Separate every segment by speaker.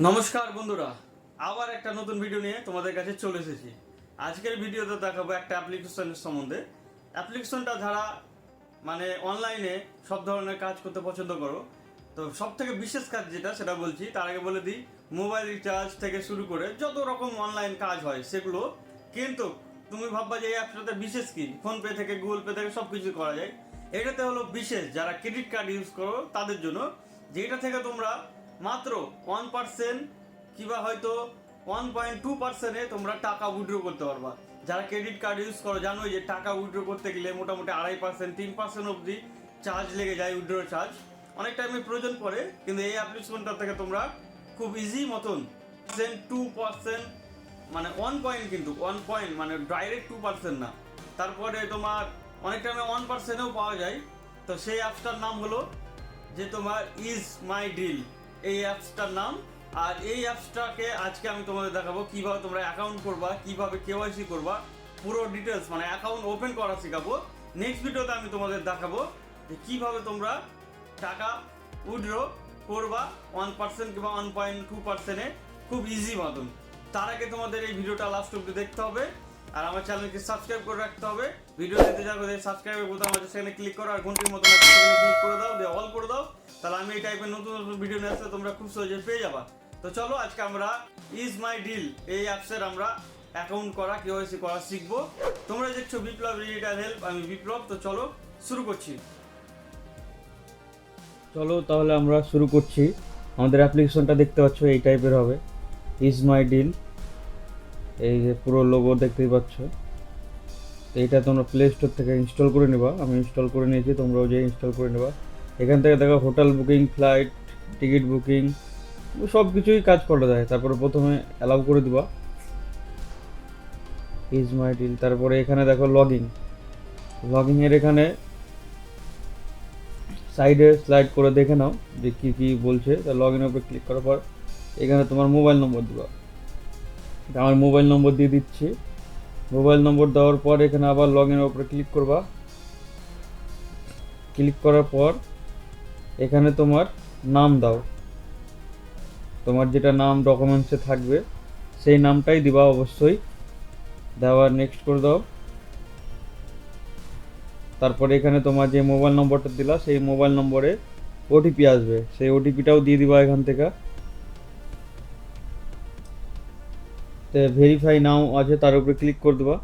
Speaker 1: নমস্কার বন্ধুরা, আবার একটা নতুন ভিডিও নিয়ে তোমাদের কাছে চলে এসেছি। আজকের ভিডিওতে দেখাবো একটা অ্যাপ্লিকেশনের সম্বন্ধে। অ্যাপ্লিকেশনটা যারা অনলাইনে সব ধরনের কাজ করতে পছন্দ করো, তো সব থেকে বিশেষ কাজ যেটা সেটা বলছি। তার আগে বলে দিই, মোবাইল রিচার্জ থেকে শুরু করে যত রকম অনলাইন কাজ হয় সেগুলো কিন্তু তুমি ভাববা যে এই অ্যাপটাতে বিশেষ কি, ফোনপে থেকে গুগল পে থেকে সব কিছু করা যায়। এটাতে হলো বিশেষ যারা ক্রেডিট কার্ড ইউজ করো তাদের জন্য, যেটা থেকে তোমরা মাত্র 1% কিংবা হয়তো 1.2%-এ তোমরা টাকা উইথড্র করতে পারবা। যারা ক্রেডিট কার্ড ইউজ করো জানোই যে টাকা উইথড্র করতে গেলে মোটামুটি 2.5%, 3% অবধি চার্জ লেগে যায়, উইথড্র চার্জ অনেক টাইমে প্রয়োজন পড়ে। কিন্তু এই অ্যাপ্লিকেশনটা থেকে তোমরা খুব ইজি মতন 2%, 1 পয়েন্ট, কিন্তু 1 পয়েন্ট ডাইরেক্ট 2% না, তারপরে তোমার অনেক টাইমে 1%-ও পাওয়া যায়। তো সেই অ্যাপসটার নাম হলো যে তোমার ইজ মাই ডিল, এই অ্যাপসটার নাম। আর এই অ্যাপসটাকে আজকে আমি তোমাদের দেখাবো কিভাবে তোমরা অ্যাকাউন্ট করবা, কিভাবে কেওয়াইসি করবা, পুরো ডিটেলস অ্যাকাউন্ট ওপেন করা শেখাবো। নেক্সট ভিডিওতে আমি তোমাদের দেখাবো যে কিভাবে তোমরা টাকা উইথড্র করবা 1% কিংবা 1.2%-এ খুব ইজি মতন। তার আগে তোমাদের এই ভিডিওটা লাস্ট অব্দি দেখতে হবে আর আমার চ্যানেলকে সাবস্ক্রাইব করে রাখতে হবে। ভিডিও দেখতে যাবো, সাবস্ক্রাইবের বোতাম আছে সেখানে ক্লিক করো, আর ঘন্টির মতন আছে সেখানে ক্লিক করে দাও, দিয়ে অল করে দাও। তাহলে আমি এই টাইপের নতুন নতুন ভিডিও নিয়ে আসলে তোমরা খুব সহজে পেয়ে যাবা। তো চলো আজকে আমরা ইজ মাই ডিল এই অ্যাপসের আমরা অ্যাকাউন্ট করা, কেওয়াইসি করা শিখবো। তোমরা দেখছো বিপ্লব ডিজিটাল হেল্প, আমি বিপ্লব। তো চলো শুরু করছি।
Speaker 2: চলো তাহলে আমরা শুরু করছি। আমাদের অ্যাপ্লিকেশনটা দেখতে পাচ্ছ এই টাইপের হবে, ইজ মাই ডিল। এই যে পুরো লোগো দেখতেই পাচ্ছ। এইটা তোমরা প্লে স্টোর থেকে ইনস্টল করে নেবা। আমি ইনস্টল করে নিয়েছি, তোমরাও যে ইনস্টল করে নেবা। এখান থেকে দেখো hotel booking, flight ticket booking, সব কিছুই কাজ করা যায়। তারপরে প্রথমে অ্যালাউ করে দিবা ইজ মাই ডিল। তারপরে এখানে দেখো লগইনের এখানে সাইডে স্লাইড করে দেখে নাও যে কী কী বলছে। তা লগ ইনের উপরে ক্লিক করার পর এখানে তোমার মোবাইল নম্বর দিবা। আমার মোবাইল নম্বর দিয়ে দিচ্ছি। মোবাইল নম্বর দেওয়ার পর এখানে আবার লগ ইনের উপরে ক্লিক করবা। ক্লিক করার পর এখানে তোমার নাম দাও, তোমার যেটা নাম ডকুমেন্টসে থাকবে সেই নামটাই দিবা অবশ্যই। দেওয়ার নেক্সট করে দাও। তারপরে এখানে তোমার যে মোবাইল নম্বরটা দিলা সেই মোবাইল নম্বরে ওটিপি আসবে, সেই ওটিপিটাও দিয়ে দিবা এখান থেকে। তো ভেরিফাই নাও আছে, তার উপরে ক্লিক করে দেবা।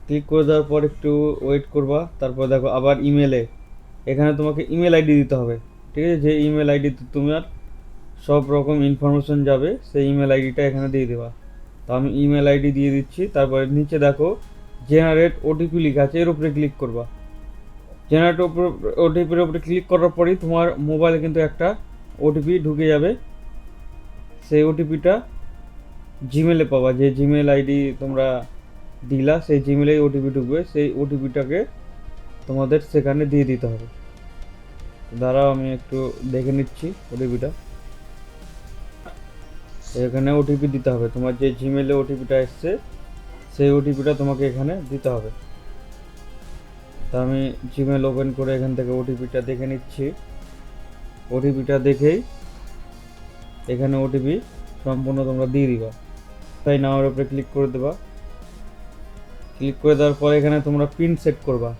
Speaker 2: ক্লিক করে দেওয়ার পর একটু ওয়েট করবা। তারপর দেখো আবার ইমেলে, এখানে তোমাকে ইমেল আইডি দিতে হবে। ঠিক আছে, যে ইমেল আইডিতে তোমার সব রকম ইনফরমেশন যাবে সেই ইমেল আইডিটা এখানে দিয়ে দেবা। তো আমি ইমেল আইডি দিয়ে দিচ্ছি। তারপরে নিচে দেখো জেনারেট ওটিপি লেখা আছে, এর উপরে ক্লিক করবা। জেনারেট ওটিপির উপরে ক্লিক করার পরেই তোমার মোবাইলে কিন্তু একটা ওটিপি ঢুকে যাবে। সেই ওটিপিটা জিমেলে পাবা, যে জিমেল আইডি তোমরা দিলা সেই জিমেলেই ওটিপি ঢুকবে। সেই ওটিপিটাকে তোমাদের সেখানে দিয়ে দিতে হবে। দাঁড়াও আমি একটু দেখে নিচ্ছি ওটিপিটা। এখানে ওটিপি দিতে হবে, তোমার যে জিমেলে ওটিপিটা এসছে সেই ওটিপিটা তোমাকে এখানে দিতে হবে। তা আমি জিমেল ওপেন করে এখান থেকে ওটিপিটা দেখে নিচ্ছি। ওটিপিটা দেখেই এখানে ওটিপি সম্পূর্ণ তোমরা দিয়ে দিবা। তাই নামের উপরে ক্লিক করে দেবা। ক্লিক করে দেওয়ার পর এখানে তোমরা পিন সেট করবা।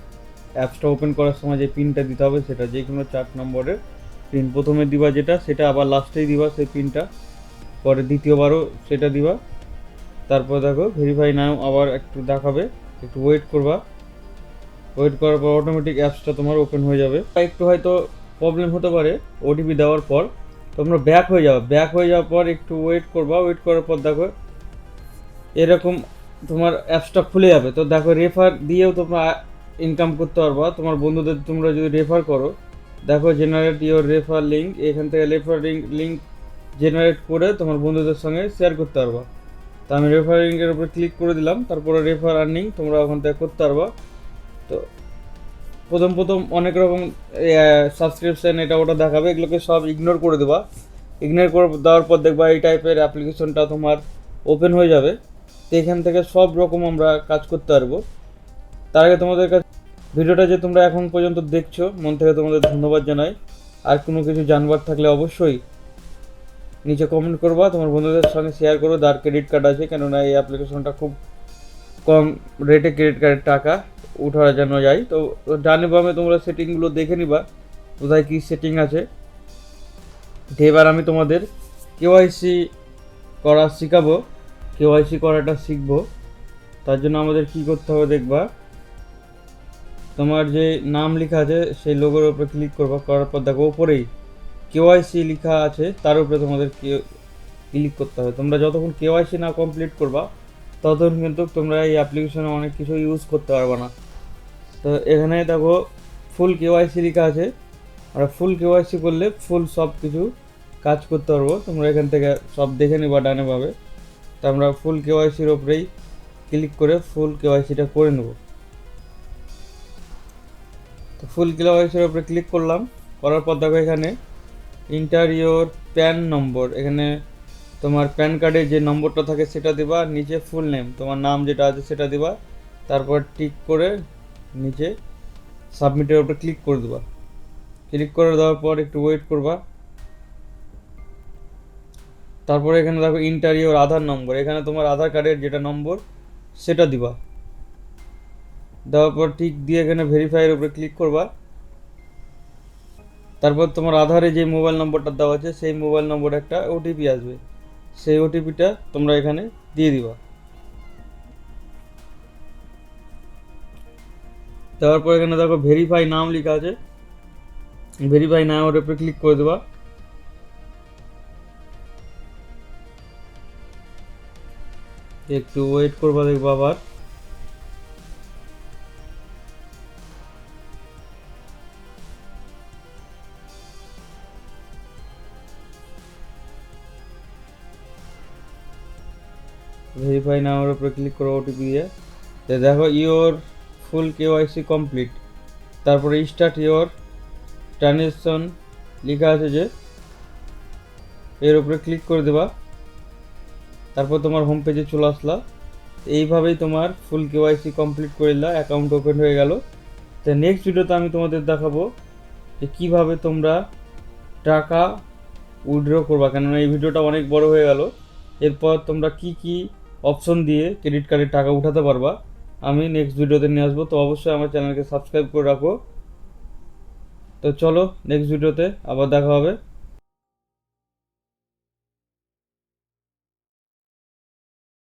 Speaker 2: অ্যাপসটা ওপেন করার সময় যে পিনটা দিতে হবে সেটা যে কোনো 4 নম্বরের পিন প্রথমে দিবা, যেটা সেটা আবার লাস্টেই দিবা সেই পিনটা, পরে দ্বিতীয়বারও সেটা দিবা। তারপর দেখো ভেরিফাই নাও আবার একটু দেখাবে, একটু ওয়েট করবা। ওয়েট করার পর অটোমেটিক অ্যাপসটা তোমার ওপেন হয়ে যাবে। একটু হয়তো প্রবলেম হতে পারে ওটিপি দেওয়ার পর, তোমরা ব্যাক হয়ে যাও। ব্যাক হয়ে যাওয়ার পর একটু ওয়েট করবা। ওয়েট করার পর দেখো এরকম তোমার অ্যাপসটা খুলে যাবে। তো দেখো রেফার দিয়েও তোমরা ইনকাম করতে পারবা। তোমার বন্ধুদের তোমরা যদি রেফার করো, দেখো জেনারেট ইওর রেফার লিঙ্ক, এখান থেকে রেফার লিঙ্ক জেনারেট করে তোমার বন্ধুদের সঙ্গে শেয়ার করতে পারবা। তো আমি রেফার লিঙ্কের উপরে ক্লিক করে দিলাম। তারপরে রেফার আর্নিং তোমরা ওখান থেকে করতে পারবা। তো প্রথম অনেক রকম সাবস্ক্রিপশান এটা ওটা দেখাবে, এগুলোকে সব ইগনোর করে দেবা। ইগনোর করে দেওয়ার পর দেখবা এই টাইপের অ্যাপ্লিকেশনটা তোমার ওপেন হয়ে যাবে। তো এখান থেকে সব রকম আমরা কাজ করতে পারবো। তার আগে তোমাদের কাছে ভিডিওটা যে তোমরা এখন পর্যন্ত দেখছো মন থেকে তোমাদের ধন্যবাদ জানাই। আর কোনো কিছু জানবার থাকলে অবশ্যই নিচে কমেন্ট করবা, তোমার বন্ধুদের সঙ্গে শেয়ার করো যার ক্রেডিট কার্ড আছে, কেননা এই অ্যাপ্লিকেশনটা খুব কম রেটে ক্রেডিট কার্ডের টাকা উঠানো যায়। তো ডানে বামে তোমরা সেটিংগুলো দেখে নিবা কোথায় কী সেটিং আছে। তো এবার আমি তোমাদের কেওয়াইসি করা শেখাবো, কেওয়াইসি করাটা শিখবো। তার জন্য আমাদের কি করতে হবে দেখবা, তোমার যে নাম লেখা আছে সেই লোগোর উপরে ক্লিক করবা, করার পর দেখো উপরেই কেওয়াইসি লেখা আছে, তার উপরে তোমাদের ক্লিক করতে হবে। তোমরা যতক্ষণ কেওয়াইসি না কমপ্লিট করবা ততক্ষণ কিন্তু তোমরা এই অ্যাপ্লিকেশনে অনেক কিছু ইউজ করতে পারবে না। তো এখানে দেখো ফুল কেওয়াইসি লেখা আছে, আর ফুল কেওয়াইসি করলে ফুল সব কিছু কাজ করতে পারবো। তোমরা এখান থেকে সব দেখে নিবা ডানে ভাবে। তো আমরা ফুল কেওয়াইসির ওপরেই ক্লিক করে ফুল কেওয়াইসিটা করে নেব। তো ফুল কেওয়াইসির ওপরে ক্লিক করলাম, করার পর দেখো এখানে ইন্টার ইওর প্যান নম্বর, এখানে তোমার প্যান কার্ডে যে নম্বরটা থাকে সেটা দিবা, নিচে ফুল নেম তোমার নাম যেটা আছে সেটা দিবা, তারপর টিক করে নিচে সাবমিটের উপরে ক্লিক করে দেবা। ক্লিক করে দেওয়ার পর একটু ওয়েট করবা। তারপরে এখানে দেখো ইন্টার ইওর আধার নম্বর, এখানে তোমার আধার কার্ডের যেটা নম্বর সেটা দিবা। দেওয়ার পর টিক দিয়ে এখানে ভেরিফাইয়ের উপরে ক্লিক করবা। তারপর তোমার আধারে যে মোবাইল নম্বরটা দেওয়া আছে সেই মোবাইল নম্বরে একটা ওটিপি আসবে, সেই ওটিপিটা তোমরা এখানে দিয়ে দিবা। দেওয়ার পর এখানে দেখো ভেরিফাই নাম লেখা আছে, ভেরিফাই নামের উপরে ক্লিক করে দেবা। একটু ওয়েট করবা, দেখবা আবার ভেরিফাই নামের উপরে ক্লিক করো ওটিপি দিয়ে। তো দেখো ইওর ফুল কেওয়াইসি কমপ্লিট, তারপরে স্টার্ট ইওর ট্রানজেকশন লেখা আছে যে এর উপরে ক্লিক করে দেবা। তারপর তোমার হোম পেজে চলে আসলা। এইভাবেই তোমার ফুল কেওয়াইসি কমপ্লিট করে দিলা, অ্যাকাউন্ট ওপেন হয়ে গেল। তো নেক্সট ভিডিওতে আমি তোমাদের দেখাবো যে কীভাবে তোমরা টাকা উইথড্র করবা, কেননা এই ভিডিওটা অনেক বড় হয়ে গেল। এরপর তোমরা কি কি অপশন দিয়ে ক্রেডিট কার্ডের টাকা উঠাতে পারবা আমি নেক্সট ভিডিওতে নিয়ে আসবো। তো অবশ্যই আমার চ্যানেলকে সাবস্ক্রাইব করে রাখো। তো চলো নেক্সট ভিডিওতে আবার দেখা হবে।